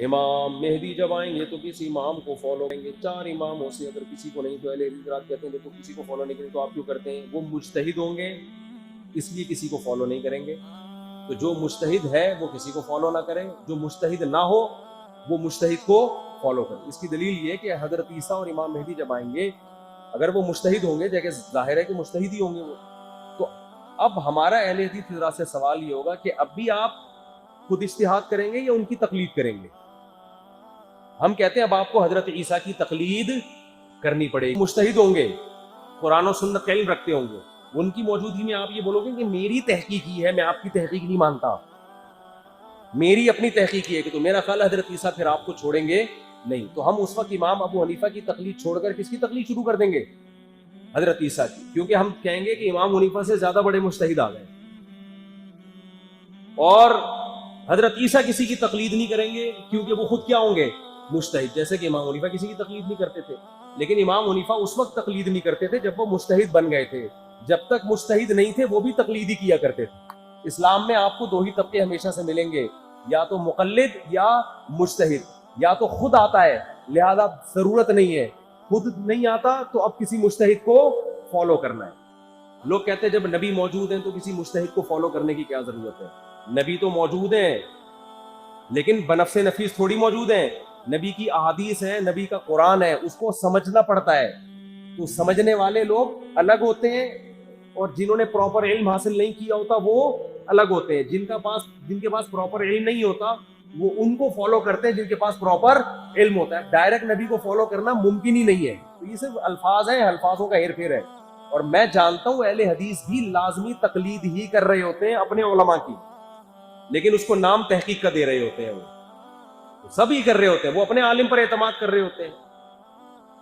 امام مہدی جب آئیں گے تو کسی امام کو فالو کریں گے، 4 اماموں سے اگر کسی کو نہیں تو اہل حدیث حضرات کہتے ہیں دیکھو کسی کو فالو نہیں کریں تو آپ کیوں کرتے ہیں؟ وہ مجتہد ہوں گے اس لیے کسی کو فالو نہیں کریں گے، تو جو مجتہد ہے وہ کسی کو فالو نہ کرے، جو مجتہد نہ ہو وہ مجتہد کو فالو کرے۔ اس کی دلیل یہ کہ حضرت عیسیٰ اور امام مہدی جب آئیں گے اگر وہ مجتہد ہوں گے، جیسے ظاہر ہے کہ مجتہد ہی ہوں گے وہ، تو اب ہمارا اہل حدیث حضرات سے سوال یہ ہوگا کہ اب بھی آپ خود اجتہاد کریں گے یا ان کی تقلید کریں گے؟ ہم کہتے ہیں اب آپ کو حضرت عیسیٰ کی تقلید کرنی پڑے گی، مجتہد ہوں گے، قرآن و سنت کا علم رکھتے ہوں گے، ان کی موجودگی میں آپ یہ بولو گے کہ میری تحقیق یہ ہے، میں آپ کی تحقیق نہیں مانتا، میری اپنی تحقیق یہ ہے کہ تو میرا خیال حضرت عیسیٰ پھر آپ کو چھوڑیں گے نہیں، تو ہم اس وقت امام ابو حنیفہ کی تقلید چھوڑ کر کس کی تقلید شروع کر دیں گے؟ حضرت عیسیٰ کی، کیونکہ ہم کہیں گے کہ امام حنیفہ سے زیادہ بڑے مجتہد آ گئے، اور حضرت عیسیٰ کسی کی تقلید نہیں کریں گے کیونکہ وہ خود کیا ہوں گے؟ مجتہد، جیسے کہ امام حنیفہ کسی کی تقلید نہیں کرتے تھے، لیکن امام حنیفہ اس وقت تقلید نہیں کرتے تھے جب وہ مجتہد بن گئے تھے، جب تک مجتہد نہیں تھے وہ بھی تقلید ہی کیا کرتے تھے۔ اسلام میں آپ کو 2 ہی طبقے ہمیشہ سے ملیں گے، یا تو مقلد یا مجتہد، یا تو خود آتا ہے لہذا ضرورت نہیں ہے، خود نہیں آتا تو اب کسی مجتہد کو فالو کرنا ہے۔ لوگ کہتے ہیں جب نبی موجود ہیں تو کسی مجتہد کو فالو کرنے کی کیا ضرورت ہے؟ نبی تو موجود ہیں لیکن بنفس نفیس تھوڑی موجود ہیں، نبی کی احادیث ہے، نبی کا قرآن ہے، اس کو سمجھنا پڑتا ہے، تو سمجھنے والے لوگ الگ ہوتے ہیں اور جنہوں نے پراپر علم حاصل نہیں کیا ہوتا وہ الگ ہوتے ہیں، جن کے پاس پراپر علم نہیں ہوتا وہ ان کو فالو کرتے ہیں جن کے پاس پراپر علم ہوتا ہے۔ ڈائریکٹ نبی کو فالو کرنا ممکن ہی نہیں ہے، تو یہ صرف الفاظ ہیں، الفاظوں کا ہیر پھیر ہے، اور میں جانتا ہوں اہل حدیث بھی لازمی تقلید ہی کر رہے ہوتے ہیں اپنے علماء کی، لیکن اس کو نام تحقیق کا دے رہے ہوتے ہیں، وہ سب ہی کر رہے ہوتے ہیں، وہ اپنے عالم پر اعتماد کر رہے ہوتے ہیں۔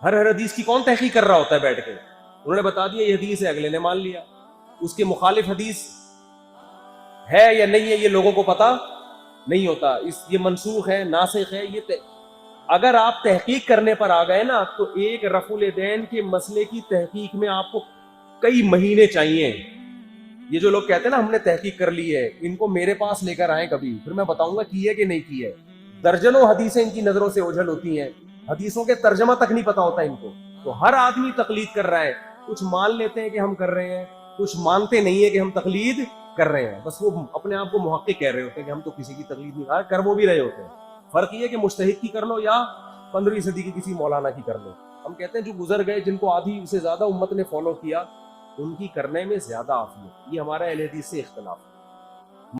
ہر حدیث کی کون تحقیق کر رہا ہوتا ہے بیٹھ کے؟ انہوں نے بتا دیا یہ حدیث ہے، اگلے نے مان لیا، اس کے مخالف حدیث ہے یا نہیں ہے یہ لوگوں کو پتا نہیں ہوتا، یہ منسوخ ہے، ناسخ ہے، اگر آپ تحقیق کرنے پر آ گئے نا تو ایک رفع الیدین کے مسئلے کی تحقیق میں آپ کو کئی مہینے چاہیے۔ یہ جو لوگ کہتے ہیں نا ہم نے تحقیق کر لی ہے، ان کو میرے پاس لے کر آئیں کبھی، پھر میں بتاؤں گا کی ہے کہ نہیں کی ہے۔ درجنوں حدیثیں ان کی نظروں سے اوجھل ہوتی ہیں، حدیثوں کے ترجمہ تک نہیں پتا ہوتا ان کو، تو ہر آدمی تقلید کر رہا ہے، کچھ مان لیتے ہیں کہ ہم کر رہے ہیں، کچھ مانتے نہیں ہے کہ ہم تقلید کر رہے ہیں، بس وہ اپنے آپ کو محقق کہہ رہے ہوتے ہیں کہ ہم تو کسی کی تقلید نہیں کر وہ بھی رہے ہوتے ہیں۔ فرق یہ ہے کہ مجتہد کی کر لو یا 15ویں صدی کی کسی مولانا کی کر لو۔ ہم کہتے ہیں جو گزر گئے، جن کو آدھی سے زیادہ امت نے فالو کیا، ان کی کرنے میں زیادہ عافیت، یہ ہمارا اہل حدیث سے اختلاف ہے۔